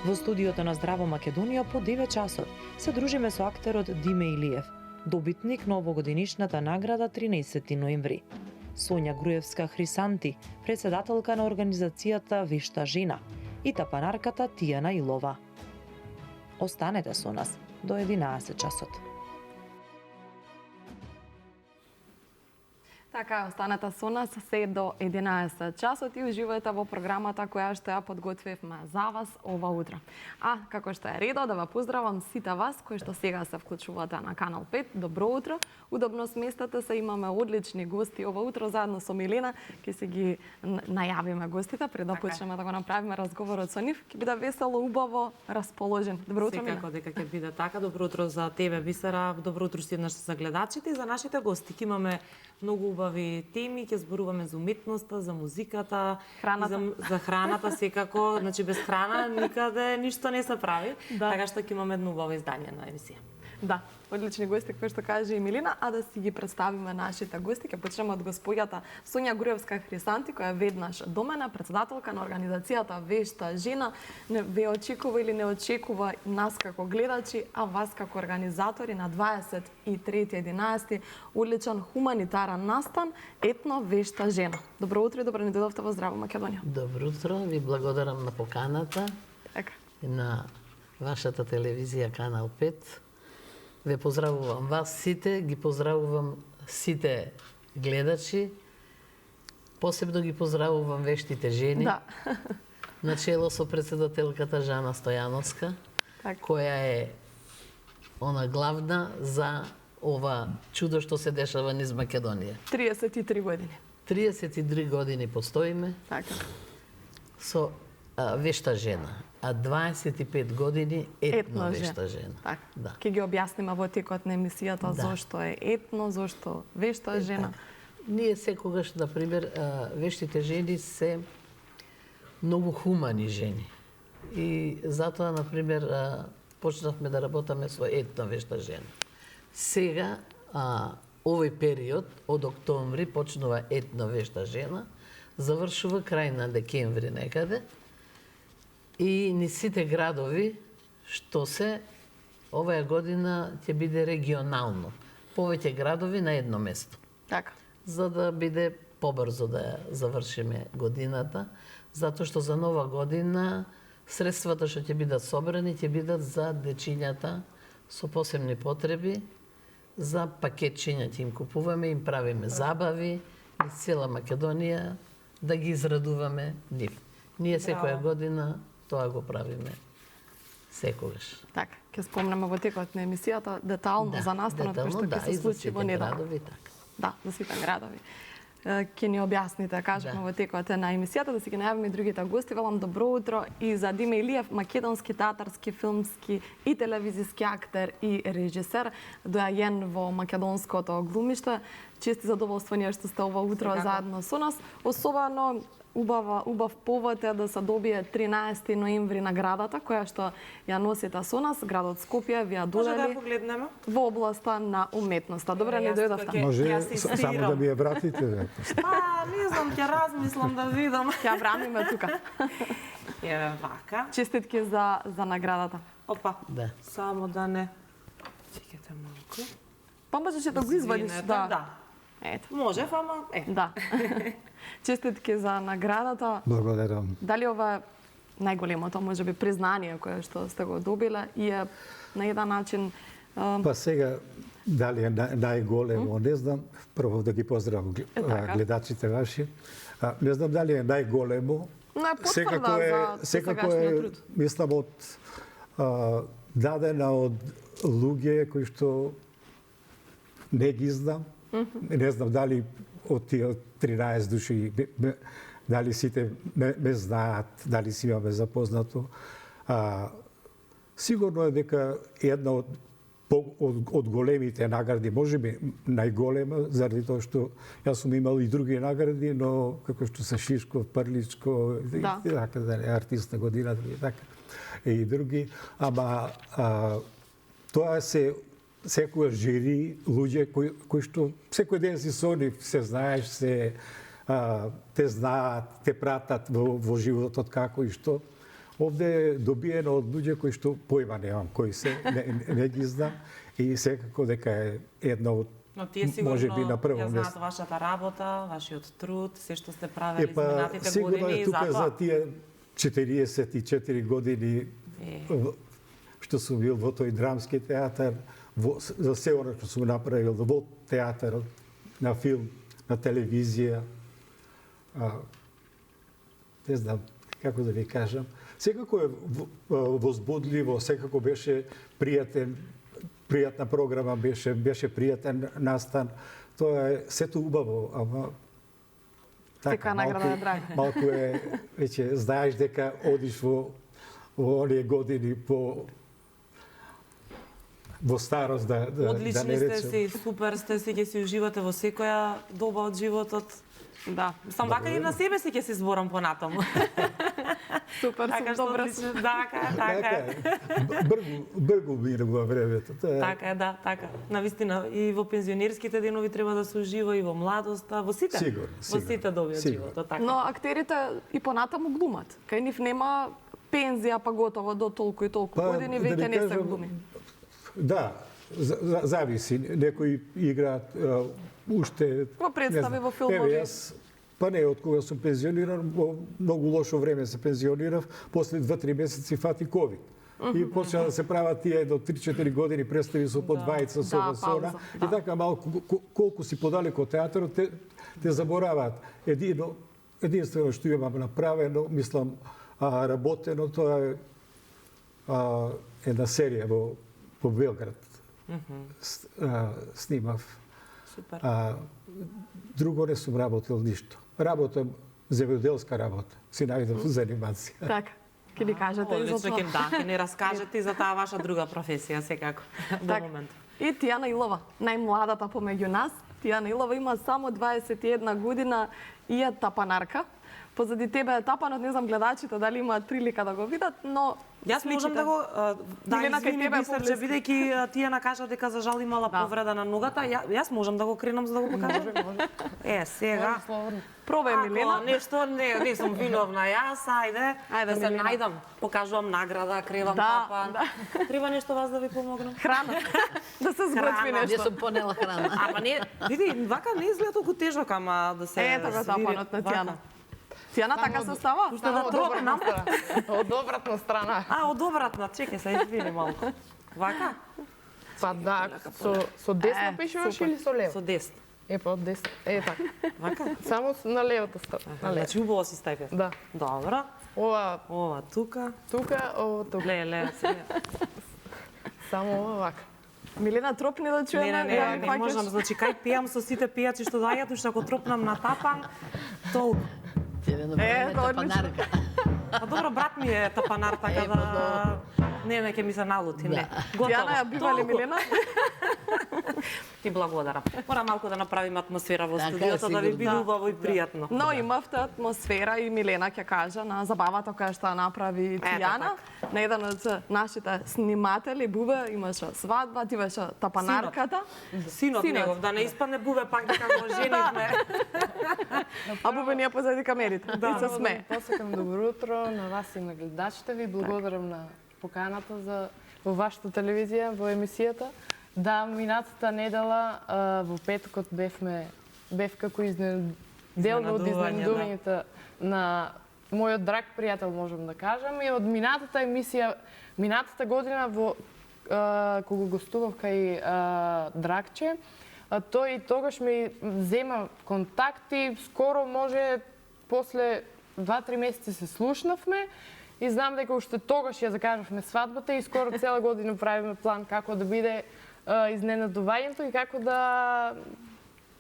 Во студиото на Здраво Македонија по 9 часот се дружиме со актерот Диме Илиев, добитник на овогодинишната награда 13 ноември. Сонја Груевска Хрисанти, председателка на организацијата Вешта жена, и тапанарката Тијана Илова. Останете со нас до 11 часот. Така, останете со нас се до 11 часот и уживајте во програмата која што ја подготвивме за вас ова утро. А, како што е редо, да ве поздравам сите вас кои што сега се вклучувате на Канал 5. Добро утро, удобно сместете се, имаме одлични гости ова утро заедно со Милена. Ќе се ги најавиме гостите пред да почнеме да го направиме разговорот со нив. Ќе биде весело, убаво, расположен. Добро утро, Милена. Секако дека ќе биде така. Добро утро за тебе, Бисера. Добро утро сите наши гледачите и за нашите гости. Ќе имаме многу убави теми, ќе зборуваме за уметноста, за музиката, храната. За храната секако, значи без храна никаде ништо не се прави. Да. Така што ќе имаме едно убаво издание на емисија. Да, одлични гости, кои што каже и Милина, а да си ги представиме нашите гости. Ќе почнеме од господјата Сонја Груевска Хрисанти, која е веднаш до мене, председателка на организацијата Вешта жена. Не ве очекува или не очекува нас како гледачи, а вас како организатори на 23.11. одличен хуманитарен настан Етно Вешта жена. Добро утро и добро ни дојдовте во Здраво Македонија. Добро утро, ви благодарам на поканата Така. и на вашата телевизија Канал 5. Ве поздравувам вас сите, ги поздравувам сите гледачи, посебно ги поздравувам вештите жени, Да. начело со председателката Жана Стојановска, Така. која е она главна за ова чудо што се дешава низ Македонија. 33 години. 33 години постоиме Така. со вешта жена, а 25 години етно вешта жена. Така. Да. Ќе ги објасниме во текот на емисијата Да. зошто е етно, зошто вешта жена. Ние секогаш, например, вештите жени се многу хумани жени. И затоа, например, почнавме да работаме со етно вешта жена. Сега, овој период, од октомври, почнува етно вешта жена, завршува крај на декември некаде, и ни сите градови што се оваа година ќе биде регионално. Повеќе градови на едно место. Така. За да биде побрзо да ја завршиме годината, затоа што за нова година средствата што ќе бидат собрани ќе бидат за дечињата со посебни потреби, за пакетчиња ќе им купуваме, им правиме забави из цела Македонија да ги израдуваме нив. Ние секоја година тоа го правиме секогаш. Така, ќе спомнеме во текот на емисијата детално за настанот кој што ќе се случи во недела. Така. Да, за сите градови. Ќе ни објасните, кажавме во текот на емисијата, да си ги најавиме и другите гости. Велам добро утро и за Диме Илиев, македонски театарски, филмски и телевизиски актер и режисер, доајен во македонското глумиште. Чести задоволство ние што сте ова утро заедно со нас. Особено убав повод е да се добие 13 ноември наградата која што ја носите со нас, градот Скопје ви ја Може да ја додели погледнеме? во областа на уметноста. Добре ни дојдовте. Може само да ми ја вратите. Не знам, ќе размислам да видам. Ќе врамиме тука. Еве вака. Честитки за наградата. Опа. Да. Само да не. Чекате малку. Па можеш да го извадиш, Извинете, да. да. Ето. Може, ама Да. Честитки за наградата. Благодарам. Дали ова е најголемото, можеби, признание кое што сте го добиле и е на еден начин Па сега, дали е најголемо, не знам. Прво да ги поздравам гледачите ваши. Не знам дали е најголемо. не е потврда за секако сегашниот е, труд. мислам, дадена од луѓе кои што не ги знам. Не знам дали од тие 13 души, дали сите ме знаат, дали си имаме запознато. Сигурно е дека една од големите награди, можеби најголема, заради тоа што јас сум имал и други награди, но како што се Шишков, Прличко, така да е артист на годината и така, и други. Ама тоа се секоја жири луѓе кои што секој ден си со нив, се знаеш, те знаат, те пратат во животот како и што. Овде е добиено од луѓе кои што појма немам, кои се, не ги знам и секако дека е една од Но тие сигурно може би на прво ја знаат место. вашата работа, вашиот труд, се што сте правели Епа, изминатите сигурно години е и тука за затоа. тие 44 години што сум бил во тој драмски театар, за се оно што сум направил во театарот, на филм, на телевизија, не знам како да ви кажам. Секако е возбудливо, секако беше пријатна програма, беше пријатен настан. Тоа е сето убаво, ама Сека награда е драга. Малку е, веќе знаеш дека одиш во оние години во старост да не Одлични сте речем. си, супер сте си, ќе си уживате во секоја доба од животот. Да. Сам вака и на себе си ќе се зборам понатаму. Супер, Така сум што добра. одлично, така е. Бргу минува времето. Тоа е. Така е, да, така. Навистина и во пензионерските денови треба да се ужива и во младоста, во сите. Сигурно, Во сите доби од сигурно. животот, така. Но актерите и понатаму глумат. Кај нив нема пензија па готово до толку и толку години да ви веќе не се кажам, глуми. Да, зависи. Некои играат уште... Во представи, не знам. во филмови. Еве, јас, па не, од кога сум пензиониран, во многу лошо време се пензионирав, после 2-3 месеци фати ковид. И почна да се прават тие до 3-4 години представи со по двајца, со Да, сона. пауза, И да. така малку, колку си подалеку од театарот, те забораваат. Единствено што имам направено, мислам, работено, тоа е една серија во Белград. Снимав. Супер. Друго не сум работил ништо. Работам земјоделска работа. Си најдов занимација. Така. Ќе ни кажете и за Одлично, тоа. ќе ни раскажете и за таа ваша друга професија, секако, до Так. момент. И Тијана Илова, најмладата помеѓу нас. Тијана Илова има само 21 година и е тапанарка. Позади тебе е тапанот, не знам гледачите дали имаат прилика да го видат, но Јас можам сликите- да го да Милена, кај извини тебе е Бисерче, поблиску. бидејќи тие накажа дека за жал имала Да. повреда на ногата, јас можам да го кренам за да го покажам. Е, сега. пробај Милена. Ако нешто не сум виновна јас, ајде, Ајде, да се Милена. најдам, покажувам награда, кревам Да, тапан. да. Треба нешто вас да ви помогнам? Храна. Да се сготви Храна. Не нешто. сум понела храна. Ама не, види, вака не изгледа толку тежок, ама да се Ето го свири. тапанот на Вака. Тијана. Тијана така се става? Уште да тропнам. Од обратна страна. Од обратна, чекај се, извини малку. Вака? Па да, со десно Е, пишуваш супер. или со лево? Со десно. Е, па од десно. Е, така. Вака? Само на левата страна. На лево. Значи убаво си стајпе. Да. Добро. Ова Тука. тука, ова тука. Ле, сега. Само ова вака. Милена, тропни да чуеме. Не можам. Значи, кај пијам со сите пијачи што доаѓаат, уште ако тропнам на тапан, толку. Тебе направиме тоа е тапанарка. А добро, брат ми е тапанар, така да... Не, ќе ми се налути, не. Готово. Тијана ја бива ли Толку. Милена? Ти благодарам. Мора малку да направиме атмосфера во Така е, студиото, да ви сигурно. биде убаво и пријатно. Но имавте атмосфера и Милена ќе кажа на забавата која што ја направи Тијана. На еден од нашите сниматели Бубе имаше свадба, ти беше тапанарката. Синот негов, да не испадне Бубе пак дека го женивме. А Бубе ние позади камерите. И се смее. Посакам добро утро на вас и на гледачите ви. Благодарам на поканата за во вашата телевизија, во емисијата. Да, минатата недела во петокот бев како делно од Изненадување, изненадувањето на мојот драг пријател, можам да кажам, и од минатата емисија, минатата година кога гостував кај Драгче, тој тогаш ми зема контакти, скоро може после 2-3 месеци се слушнавме и знам дека уште тогаш ја закажавме свадбата и скоро цела година правиме план како да биде изненадувањето и како да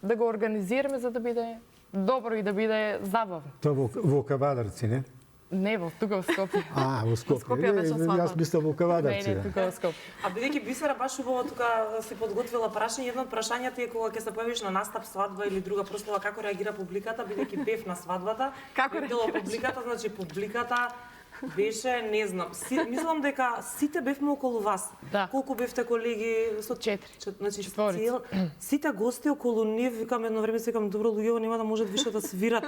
го организираме за да биде добро и да биде забавно. Тоа во Кавадарци, не? Не, тука во Скопје. Во Скопје. Скопје беше свадба. Јас мислам во Не, Кавадарци. не, да. тука во Скопје. А бидејќи Бисера баш убаво тука си подготвила прашање, едно од прашањата е кога ќе се појавиш на настап, свадба или друга прослава, како реагира публиката, бидејќи бев на свадбата. Како Би било реагираше? публиката, значи публиката Беше, не знам, мислам дека сите бевме околу вас. Да. Колку бевте колеги? Со Четири. Значи, Четворица. сите гости околу нив, викам едно време, си викам, добро, луѓето нема да можат више да свират.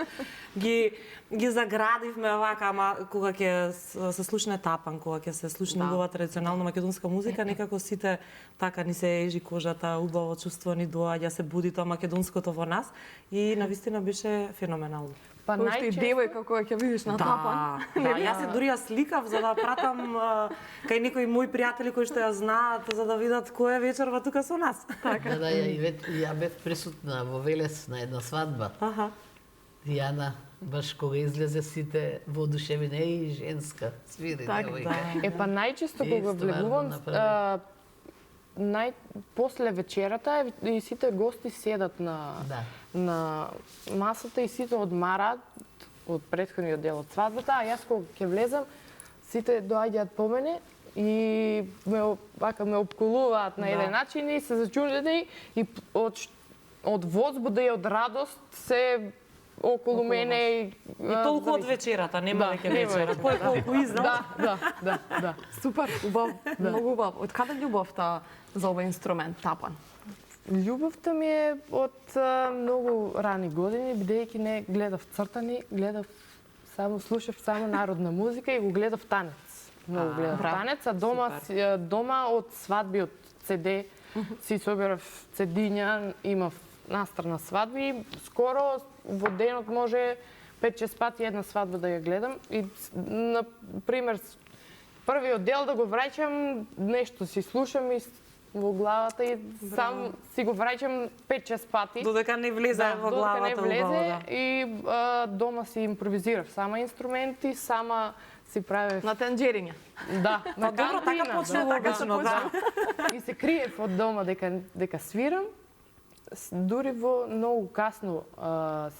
Ги заградивме вака, ама кога ќе се слушне тапан, кога ќе се слушне убава традиционална македонска музика, некако сите така ни се ежи кожата, убаво чувство ни доаѓа, се буди тоа македонското во нас и навистина беше феноменално. Па Уште и девојка која ќе видиш на тапан. Да, јас се дури ја сликав за да пратам кај некои мои пријатели кои што ја знаат за да видат која вечерва тука со нас. Да, ја бев присутна во Велес на една свадба. Аха. Јана, баш кога излезе сите воодушевени, и женска свири, девојка. Па најчесто И кога стварно влегувам, направи. после вечерата и сите гости седат на масата и сите одмараат од претходниот дел од свадбата, а јас кога ќе влезам, сите доаѓаат по мене и ме опколуваат на еден начин и се зачудени и од возбуда и од радост се околу мене И толку од вечерата, нема веќе вечера. Кој колку изнал? Да. Супер, убав, многу убав. Од каде љубовта за овој инструмент, тапан? Љубовта ми е од многу рани години, бидејќи не гледав цртани, слушав само народна музика и го гледав танец. Многу гледав танец, а дома од свадби, од CD, си собирав CD-ња, имав настрана свадби. Скоро во денот може 5-6 пати една свадба да ја гледам и, на пример, првиот дел да го враќам, нешто си слушам и во главата и сам си го враќам 5-6 пати. Додека не влезе во главата. Додека не влезе и дома си импровизирав сама инструменти, сама си правев На тенџериња. да, на Добро, така кантина, почнува обично, да. И се криев од дома дека свирам. Дури во многу касно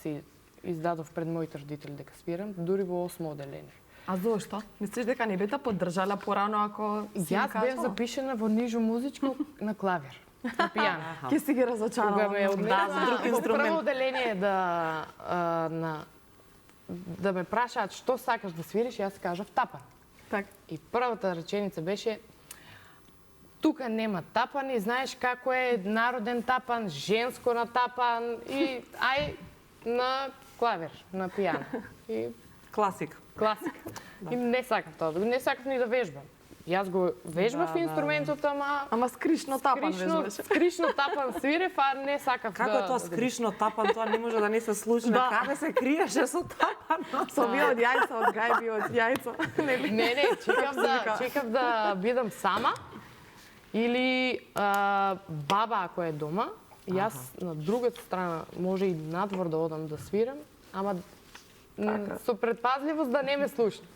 си издадов пред моите родители дека свирам, дури во 8 оделение. А зошто? Мислиш дека не бете поддржале порано ако си им Јас бев кажала? запишена во нижо музичко на клавир, на пијано. Ке си ги разочарала. Кога ме за однесна друг во инструмент. прво оделение да ме прашаат што сакаш да свириш, јас кажав тапан. Так. И првата реченица беше тука нема тапани, знаеш како е народен тапан, женско на тапан и ај на клавир, на пијано. И Класик. класика. И не сакав тоа, не сакав ни да вежбам. Јас го вежбав инструментот, Ама скришно тапан вежбаш. скришно тапан свирев, а не сакав Како е тоа скришно тапан, тоа не може да не се случи. Каде се криеше со тапан? Со би од јајца, од гајби, од јајца. Не, чекав да бидам сама или баба ако е дома. Јас на другата страна може и надвор да одам да свирам, ама со предпазливост да не ме слушне.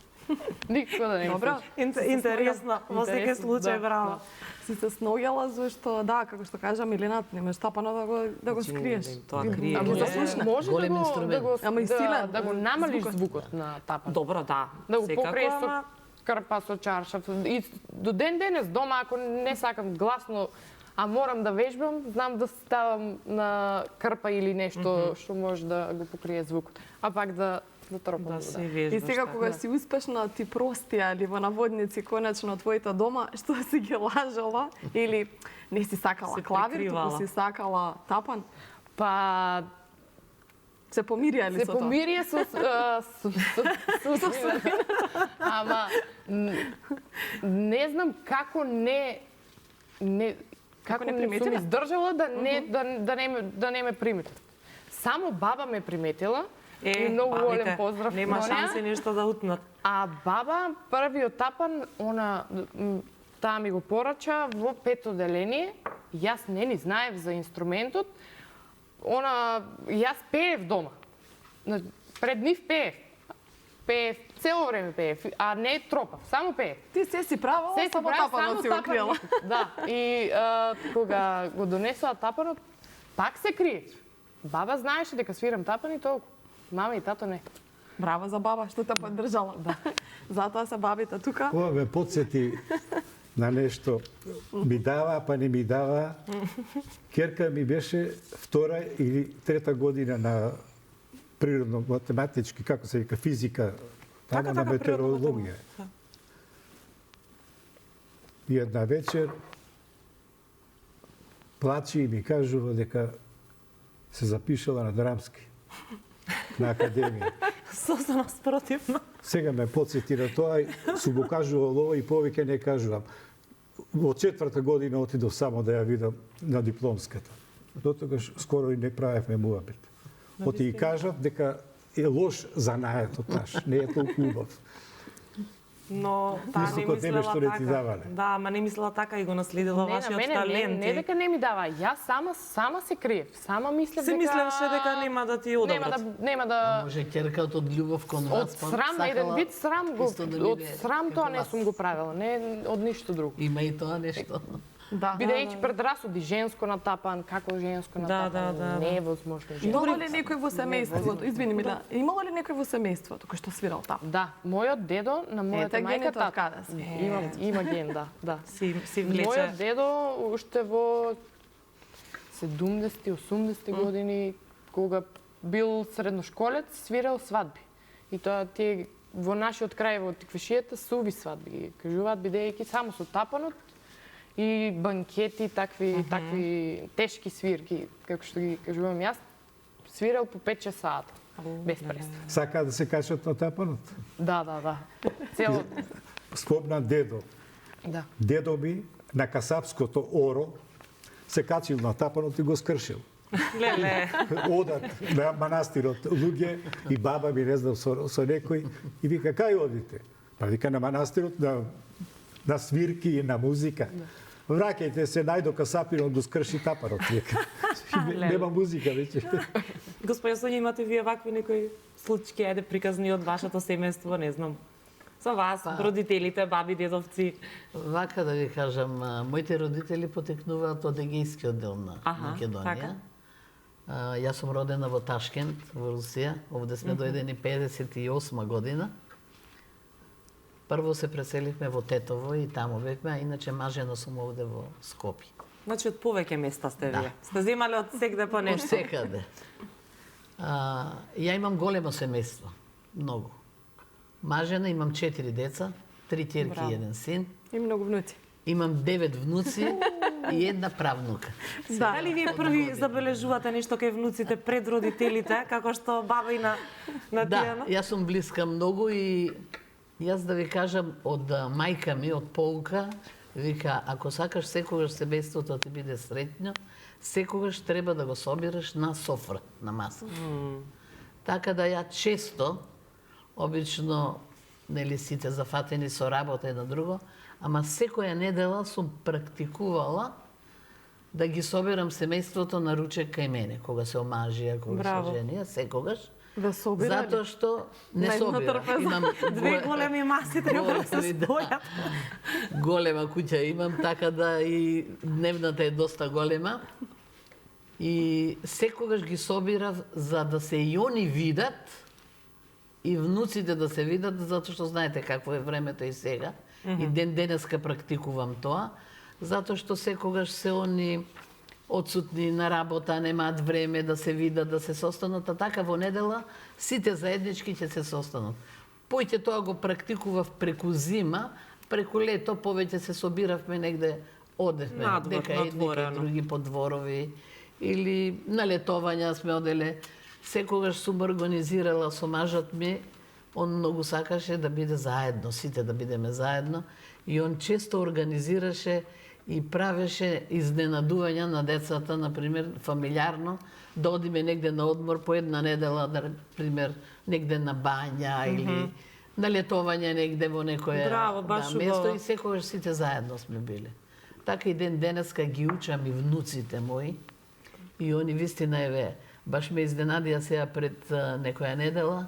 Никако да не ме Добро. слушне. Интересно, во секој случај, браво. Си се сноѓала зашто, да, како што кажа Милена, немаш тапано да го скриеш. Тоа крие. Ама Ги не, заслушна. може Голем да инструмент. го Ама и силен. да го намалиш Звукот. звукот на тапан. Добро, да. Да го Секако, покриеш со ама крпа, со чаршаф. И до ден денес дома, ако не сакам гласно, а морам да вежбам, знам да ставам на крпа или нешто што може да го покрие звукот. А пак да тропам. да се Да. И вежбаш. сега така. кога си успешна, ти простија или во наводници конечно твоите дома, што си ги лажала или не си сакала Се клавир, прикривала. туку си сакала тапан, Па се помирија ли се со тоа? помирие со ама не знам како како не не сум приметила? издржала да не ме приметат. Само баба ме приметила и многу бабите, голем поздрав Нема до неа. шанси нешто да утнат. А баба, првиот тапан, таа ми го порача во 5 оделение. Јас не ни знаев за инструментот. Јас пеев дома. Пред нив пеев. Цело време пеев, а не тропав, само пеев. Ти се си правила, Се си само правев, тапанот си го крила. Да, и кога го донесоа тапанот, пак се криев. Баба знаеше дека свирам тапан и толку. Мама и тато не. Браво за баба што те поддржала. Да. Затоа се бабите тука. Ова ме подсети на нешто. Ми дава, па не ми дава. Керка ми беше втора или трета година на природно-математички, како се вика, физика Тамо на метеорологија. И една вечер плачи и ми кажува дека се запишала на драмски на академија. Сосема спротивно. Сега ме потсети на тоа и су го кажувал ова и повеќе не кажувам. Во 4-та година отидов само да ја видам на дипломската. До тогаш скоро и не правевме муабет. Оти и кажав дека е лош занаетот наш, не е толку убав. Но таа не Исто тебе што не ти така. давале. Да, ама не мислела така и го наследила Не, на вашиот мене талент. не дека не ми дава. Јас сама се криев. Сама мислев Се дека мислеше дека нема да ти одобрат. Нема да Може ќерката од љубов кон од вас, срам, на еден вид срам го, исто да биде од срам тоа како не вас. сум го правила, не од ништо друго. Има и тоа нешто. Да. Бидејќи предрасуди женско натапан, како женско натапан, да. не е возможно женско. Имало ли некој во семејството? Извини Мила, имало ли некој во семејството кој што свирал таму? Да, мојот дедо на мојата Ете, мајка гените од тата. каде се? Има ген, да. Си влече. Мојот дедо уште во 70-ти, 80-ти години, кога бил средношколец, свирал свадби. И тоа тие во нашиот крај, во Тиквишијата, суви свадби ги кажуваат, бидејќи само со тапанот и банкети, такви тешки свирки, како што ги кажувам јас, свирал по 5-6 сата, без престан. Сака да се качат на тапанот. Да. Цело, Спомнам дедо. да. Дедо ми на касапското оро се качил на тапанот и го скршил. Леле. Одат на манастирот луѓе и баба ми не знам со некој и вика кај одите? Па вика на манастирот на свирки и на музика. Враќајте се најдо касапинот го скрши тапанот вика. Нема музика веќе. Господја Сонја, имате вие вакви некои случаи, ајде приказни од вашето семејство, не знам. Со вас, родителите, баби, дедовци. Вака да ви кажам, моите родители потекнуваат од егејскиот дел на Македонија. така. Јас сум родена во Ташкент, во Русија. Овде сме дојдени 58 година. Прво се преселивме во Тетово и таму бевме, а иначе мажено сум овде во Скопје. Значи од повеќе места сте Да. вие. Сте земале од сегде по Од нешто. секаде. Ја имам големо семејство, многу. Мажена, имам 4 деца, 3 ќерки и 1 син. И многу внуци. Имам 9 внуци и една правнука. Да. Дали вие први забележувате нешто кај внуците пред родителите, како што баба и на тие? Да, јас сум блиска многу и јас да ви кажам од мајка ми, од поука, вика, ако сакаш секогаш семејството да ти биде среќно, секогаш треба да го собираш на софра, на маса. Така да ја често, обично, нели сите зафатени со работа и на друго, ама секоја недела сум практикувала да ги собирам семејството на ручек кај мене, кога се омажија, кога Браво. се женија, секогаш. Да собира ли? Затоа што не На една собира. трпеза. Имам Две големи маси треба да се големи, да. спојат. Голема куќа имам, така да и дневната е доста голема. И секогаш ги собирав за да се и они видат и внуците да се видат, затоа што знаете какво е времето и сега. И ден денеска практикувам тоа, затоа што секогаш се они одсутни на работа, немаат време да се видат, да се состанат, а така во недела сите заеднички ќе се состанат. Поќе тоа го практикував преку зима, преку лето повеќе се собиравме негде, одевме, Надвор, дека едни кај надворено. други по дворови, или на летовања сме оделе. Секогаш сум организирала со мажот ми, он многу сакаше да биде заедно, сите да бидеме заедно, и он често организираше и правеше изненадувања на децата, например, фамилиарно, да одиме негде на одмор по една недела, например, негде на бања или на летовање негде во некое Браво, баш место убаво. и секогаш сите заедно сме биле. Така и ден денеска ги учам и внуците мои. И они вистина еве, баш ме изненадија сега пред некоја недела,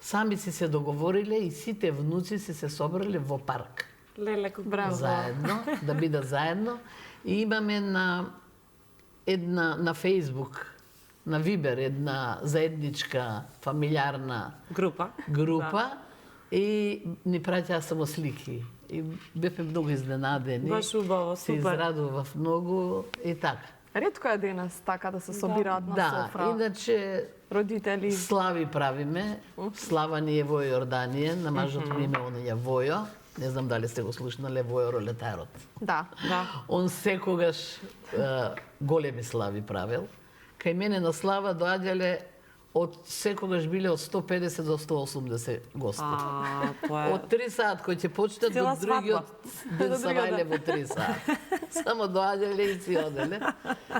сами си се договориле и сите внуци си се собрале во парк. Леле, колку Браво. Заедно, да бидат заедно. И имаме на Фейсбук, на Вибер, една заедничка фамилиарна група и ни праќаа само слики. И бевме многу изненадени. Баш убаво, Се супер. израдував многу и така. Ретко е денес така да се собираат на Да, софра иначе родители. слави правиме. Слава ни е во Јорданија, на мажот ми име он е Војо. Не знам дали сте го слушнале, Војо Ролетарот. Да. Он секогаш големи слави правил. Кај мене на слава доаѓале секогаш биле од 150 до 180 гости. Тоа е. Од 3 саат кој ќе почнат до Цела другиот ден До савајле во 3 саат. Само доаѓале и си оделе.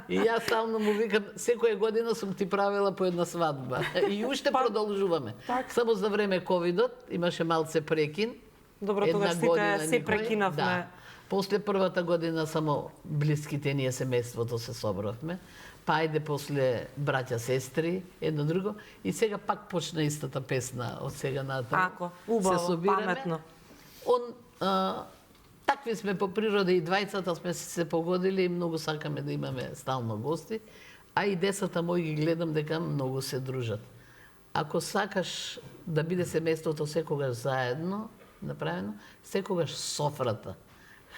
И јас стално му викам, секоја година сум ти правила по една свадба. И уште продолжуваме. Само за време ковидот имаше малце прекин. Добро, Една тогаш сите година се никој. прекинавме. Да. После првата година само блиските ние семејството се собравме. Па ајде после браќа, сестри, едно друго. И сега пак почна истата песна од сега натаму. Ако, убаво, паметно. Такви сме по природа и двајцата сме се погодили и многу сакаме да имаме стално гости. А и децата мои ги гледам дека многу се дружат. Ако сакаш да биде семејството секогаш заедно, направено, секогаш софрата,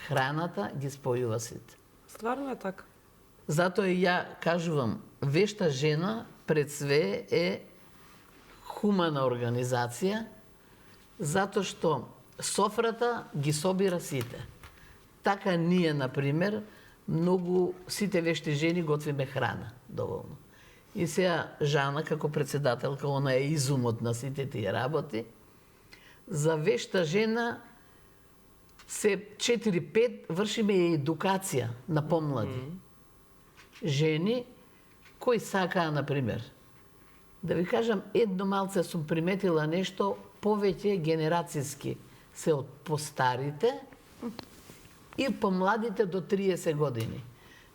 храната ги спојува сите. Стварно е така. Затоа и ја кажувам, вешта жена пред све е хумана организација, затоа што софрата ги собира сите. Така ние, например, многу сите вешти жени готвиме храна доволно. И сега Жана, како председателка, она е изумот на сите тие работи. За вешта жена се 4-5 вршиме едукација на помлади. Жени кои сакаа, например, да ви кажам, едно малце сум приметила нешто, повеќе генерацијски се од постарите и помладите до 30 години.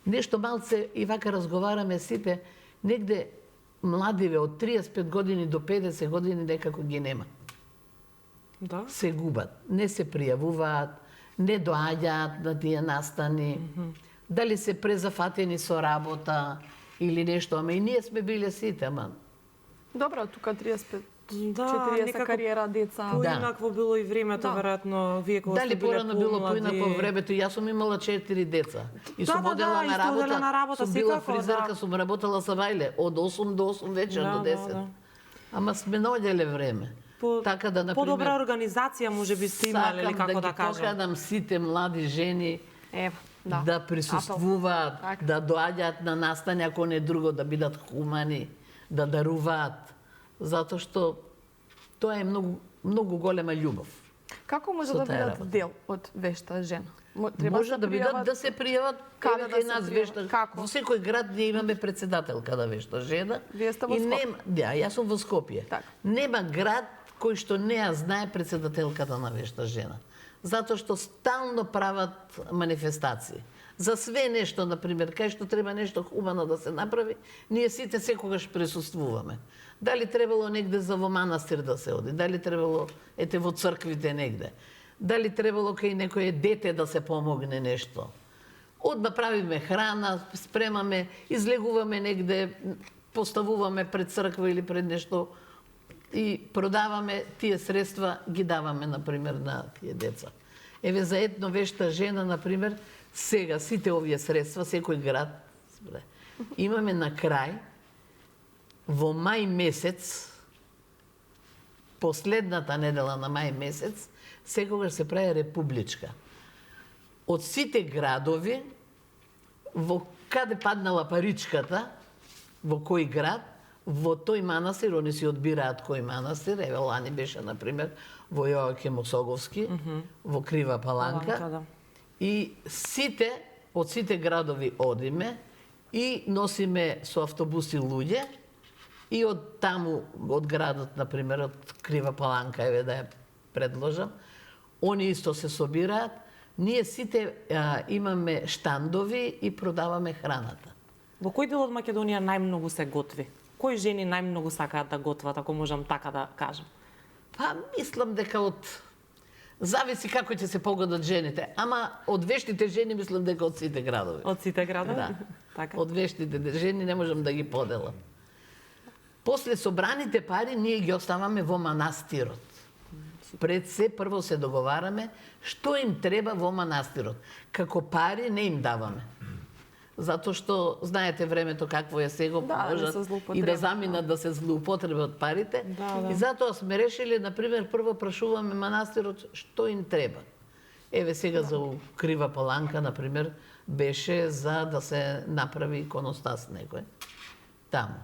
Нешто малце, и вака разговараме сите, негде младиве од 35 години до 50 години некако ги нема. Да. Се губат, не се пријавуваат, не доаѓаат на тие настани, дали се презафатени со работа или нешто, ама и ние сме биле сите, ама. Добро, тука 35 Да, 40 некако кариера, деца. Поинакво било и времето, веројатно, вие кога Дали сте биле порано било помлади. поинако времето, јас сум имала 4 деца. И Да, сум да, одела да, на и сте одела работа, на работа, сум била секако, фризерка, да. сум работела со вајле, од 8 до 8 вечер Да, до 10. да. Ама сме наоѓале време. Така да, например, Подобра организација може би сте имале, или како да ги кажам. поканам сите млади жени Ево, да присуствуваат, Така. да доаѓаат на настани, ако не друго, да бидат хумани, да даруваат. Затоа што тоа е многу голема љубов. Како може Со да таа бидат работа. дел од вешта жена? Може да бидат да се пријават Каде еве да кај се нас пријават? вешта. Како? Во секој град ние имаме председателка да вешта жена. Вие сте во И Скопје? нема, да, јас сум во Скопје. Така. Нема град кој што не ја знае председателката на вешта жена. Затоа што стално прават манифестации. За све нешто, например, кај што треба нешто хумано да се направи, ние сите секогаш присуствуваме. Дали требало негде за во манастир да се оди, дали требало ете во црквите негде, дали требало кај некое дете да се помогне нешто. Одма правиме храна, спремаме, излегуваме негде, поставуваме пред црква или пред нешто и продаваме тие средства, ги даваме, например, на тие деца. Еве за едно вешта жена, например, сега сите овие средства, секој град, имаме на крај, во мај месец, последната недела на мај месец, секогаш се прави републичка. Од сите градови, во каде паднала паричката, во кој град, во тој манастир, они си одбираат кој манастир, еве лани беше, например, во Јоаким Осоговски, во Крива Паланка, Паланка, да. и сите, од сите градови одиме и носиме со автобуси луѓе и од таму, од градот, например, од Крива Паланка, еве да ја предложам, они исто се собираат, ние сите имаме штандови и продаваме храната. Во кој дел од Македонија најмногу се готви? Кои жени најмногу сакаат да готват, ако можам така да кажам? Па, мислам дека зависи како ќе се погодат жените, ама од вештите жени мислам дека од сите градови. Од сите градови? Да. Така. Од вештите жени не можам да ги поделам. После собраните пари ние ги оставаме во манастирот. Пред се прво се договараме што им треба во манастирот. Како пари не им даваме. затоа што знаете времето какво е сега, Да, можат се и злоупотреба, да заминат да се злоупотребат парите. Да. И затоа сме решили, например, прво прашуваме манастирот што им треба. Еве сега за Крива Паланка, например, беше за да се направи иконостас некој. Таму.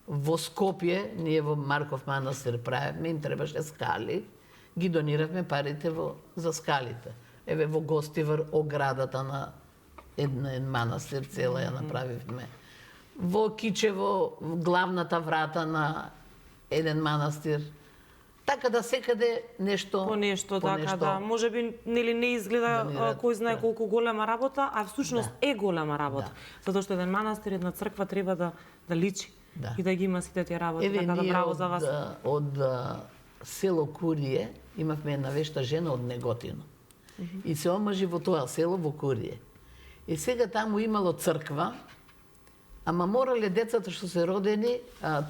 Во Скопје, ние во Марков манастир правевме, им требаше скали, ги дониравме парите за скалите. Еве во Гостивар оградата на еден манастир цела ја направивме. Во Кичево главната врата на еден манастир. Така да секаде нешто По нешто, така да. Можеби нели не изгледа Донират, кој знае да. колку голема работа, а всушност е голема работа. Затоа што еден манастир, една црква треба да личи Да. и да ги има сите тие работи. Еве Така да ние браво за вас. од село Курие имавме една вешта жена од Неготино. И се омажи во тоа село во Курие. И сега таму имало црква, ама морале децата што се родени,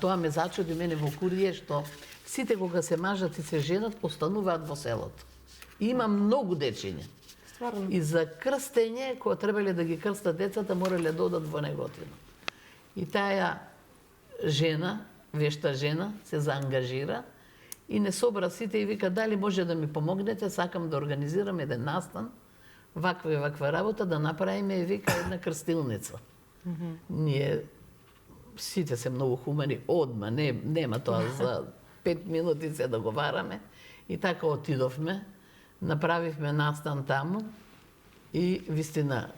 тоа ме зачуди мене во Курие, што сите кога се мажат и се женат, остануваат во селото. И има многу дечиња. Стварно. И за крстење, кога требале да ги крстат децата, морале да одат во Неготино. И таа жена, вешта жена, се заангажира и не собра сите и вика дали може да ми помогнете, сакам да организирам еден настан, ваква и ваква работа, да направиме и вика една крстилница. Ние сите се многу хумани, одма, нема тоа за 5 минути се договараме. И така отидовме, направивме настан таму и вистина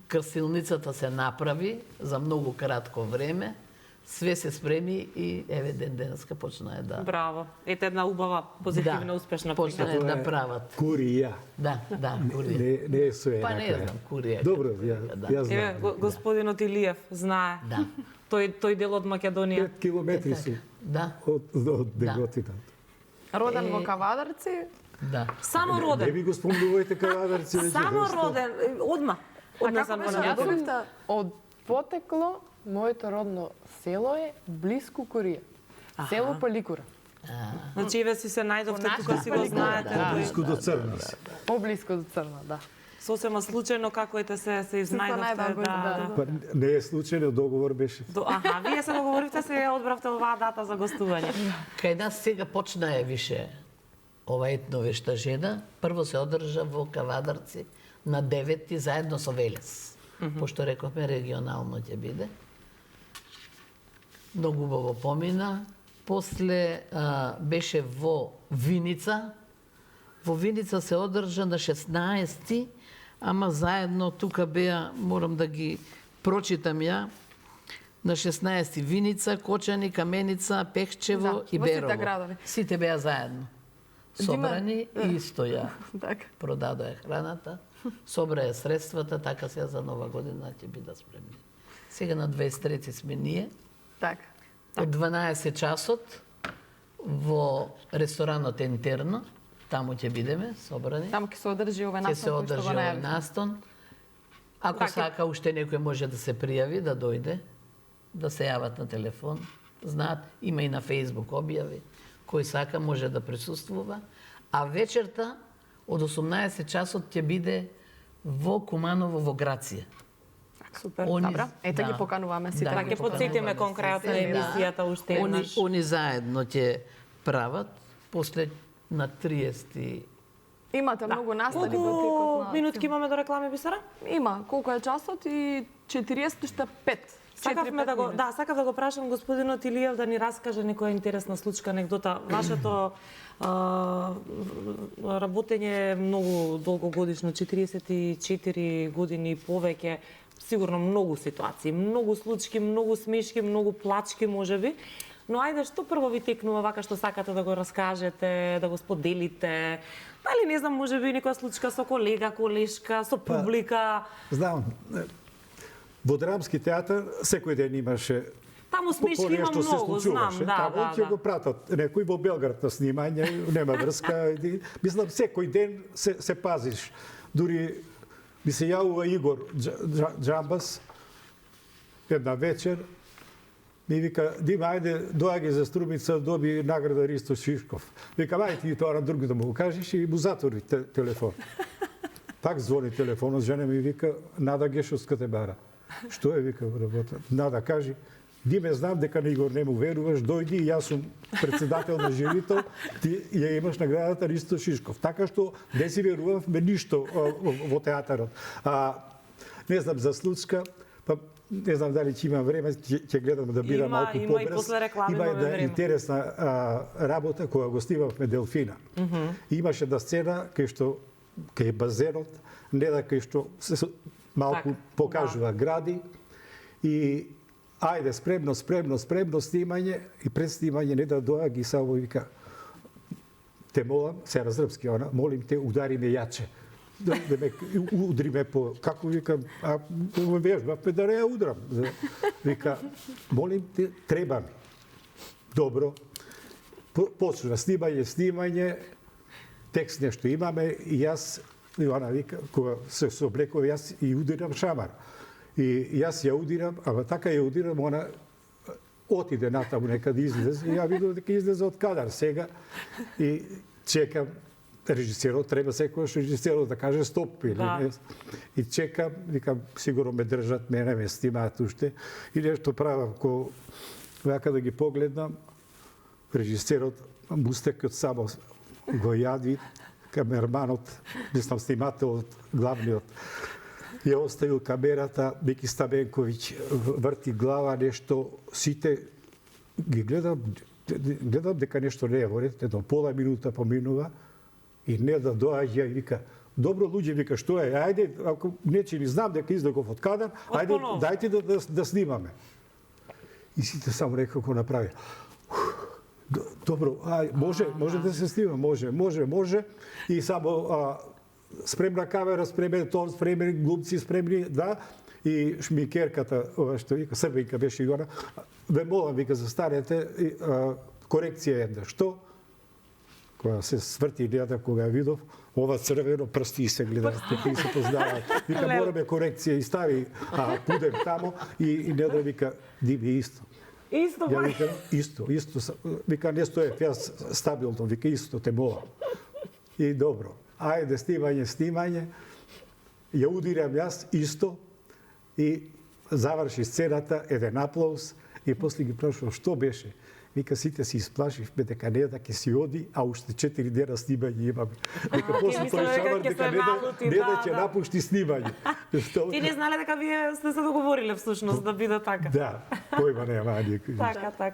крстилницата се направи за многу кратко време. Све се спреми и еве денеска почнаа да Браво. Ете една убава, позитивна, успешна почнаа прика. да прават. Курија. Да, Курија. Не е со Па не знам, Курија. Добро, Да. ја знам. Еве, господинот Илиев знае. Да. Тој дел од Македонија. 5 километри су Да, од Неготина. Роден во Кавадарци, да. Само Не роден. ви го спомнувајте кавадарци. веќе Само доста. роден. Одма. А Однесам како го беше? на Ја Македонија. добивте Од потекло, моето родно село е блиску Курија. Село Паликура. Значи, еве си се најдовте, По тука нашата си го Паликура, знаете. да. тој. Блиску до Црна си. Поблиску до Црна, да. Сосема случајно како ете се изнајдовте. најдовте, да. Па не е случајно, договор беше. Аха, вие се договоривте, се ја одбравте оваа дата за гостување. Кај нас сега почнаа више ова етновешта жена. Прво се одржа во Кавадарци на 9 заедно со Велес. Пошто рековме регионално ќе биде. Многу убаво помина. После беше во Виница. Во Виница се одржа на 16, ама заедно тука беа, морам да ги прочитам ја, на 16 Виница, Кочани, Каменица, Пехчево Да, и во сите Берово. градови. Сите беа заедно. Собрани и исто ја така. продадоа храната, собраа средствата, така сега за нова година ќе бидат спремни. Сега на 23 сме ние, Така. од 12 часот во ресторанот Интерно, таму ќе бидеме собрани. Таму ќе се одржи овој Ќе се настан кој што одржи го овој најавив. настан. Ако Така. сака уште некој може да се пријави, да дојде, да се јават на телефон. Знаат, има и на Facebook објави. Кој сака може да присуствува. А вечерта од 18 часот ќе биде во Куманово во Грација. Супер. Они- Добро, ете ги да. покануваме сите. Да, Така ги ќе потсетиме покануваме кон крајот на сите, да. емисијата уште Они, еднаш. они заедно ќе прават, после на 30 Имате многу настани во Колку текот на... минутки имаме до реклами, Бисера? Има, колку е часот и 45. Сакавме да го, минути. да, сакав да го прашам господинот Илиев да ни раскаже некоја интересна случка, анекдота. Вашето работење е многу долгогодишно, 44 години и повеќе, сигурно многу ситуации, многу случки, многу смешки, многу плачки можеби. Но ајде, што прво ви текнува вака што сакате да го раскажете, да го споделите? Дали не знам, можеби некоја случка со колега, колешка, со публика? Знам, во драмски театар секој ден имаше Таму смешки има нешто се многу, знам, случуваше. да, Таму ќе да. го пратат некој во Белград на снимање, нема врска. Мислам, секој ден се пазиш. Дури ми се јавува Игор Джамбас една вечер, ми вика, Дима, ајде, доаѓај за Струмица, доби награда Ристо Шишков. Вика, ајде ти тоа на други да му го кажеш и му затвори телефон. Так звони телефонот, жена ми вика, Нада Гешовска те бара. Што е, вика, работа? Нада, кажи, Диме, знам дека не го не му веруваш, дојди, јас сум председател на жирито, ти ја имаш наградата Ристо Шишков. Така што не си верувавме ништо во театарот. Не знам за Слуцка, па не знам дали ќе имам време, ќе гледам да бирам малку побрз. Има и после реклами Има имаме време. интересна работа која го снимавме Делфина. Имаше да сцена кај што кај базенот, не да кај што се малку покажува гради и ајде, спремно снимање и пред снимање не да доја ги само вика те молам, се разрпски она, молим те удари ме јаче. Да ме удри ме по како викам, ме вежбавме да не ја удрам. Вика, молим те, треба ми. Добро. Почна снимање, текст нешто имаме и јас и она вика, кога се облекува, јас и удирам шамар. И јас ја удирам, ама така ја удирам, она отиде натаму некаде излезе, и ја видов дека излезе од кадар сега и чекам режисерот, треба секојаш режисерот да каже стоп или не. И чекам, викам, сигурно ме држат, мене ме снимаат уште и нешто правам, ко вака да ги погледнам, режисерот Мустекот само го јади, камерманот, мислам снимателот, главниот, ја оставил камерата, Мики Стаменковиќ врти глава, нешто, сите ги гледам дека нешто не е во ред, едно пола минута поминува и не да доаѓа и вика, добро луѓе, вика, што е, ајде, ако нечи ни знам дека излегов од кадар, ајде, дајте да снимаме. И сите само река како направи. Добро, може да се снима, може. И само спремна камера, спремен тон, спремни глумци, спремни, да. И шмикерката, ова што вика, Србинка беше и она, ве молам, вика, застанете, корекција една. Што? Кога се сврти гледа, кога ја видов, ова црвено прсти се гледаат, и се познаваат. Вика, мораме корекција и стави пудем тамо и не да вика, Диви исто. Исто, ја вика, исто. Вика, не стоев јас стабилно, вика, исто, те молам. И добро. Ајде, снимање. Ја удирам јас исто и заврши сцената, еден аплауз и после ги прашувам што беше. Вика, сите си исплашивме дека не да ќе си оди, а уште 4 дена снимање имаме. Вика, после тој шамар дека не да ќе напушти снимање. Ти не знале дека вие сте се договориле всушност да биде така. Да, појма нема никој. Така.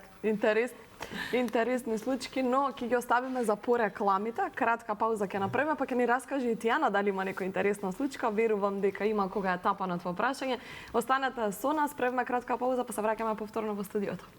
Интересни случаи, но ќе ги оставиме за порекламите. Кратка пауза ќе направиме, па ќе ни раскаже и Тијана дали има некоја интересна случка. Верувам дека има кога е тапанат во прашање. Останете со нас, правиме кратка пауза, па се враќаме повторно во студиото.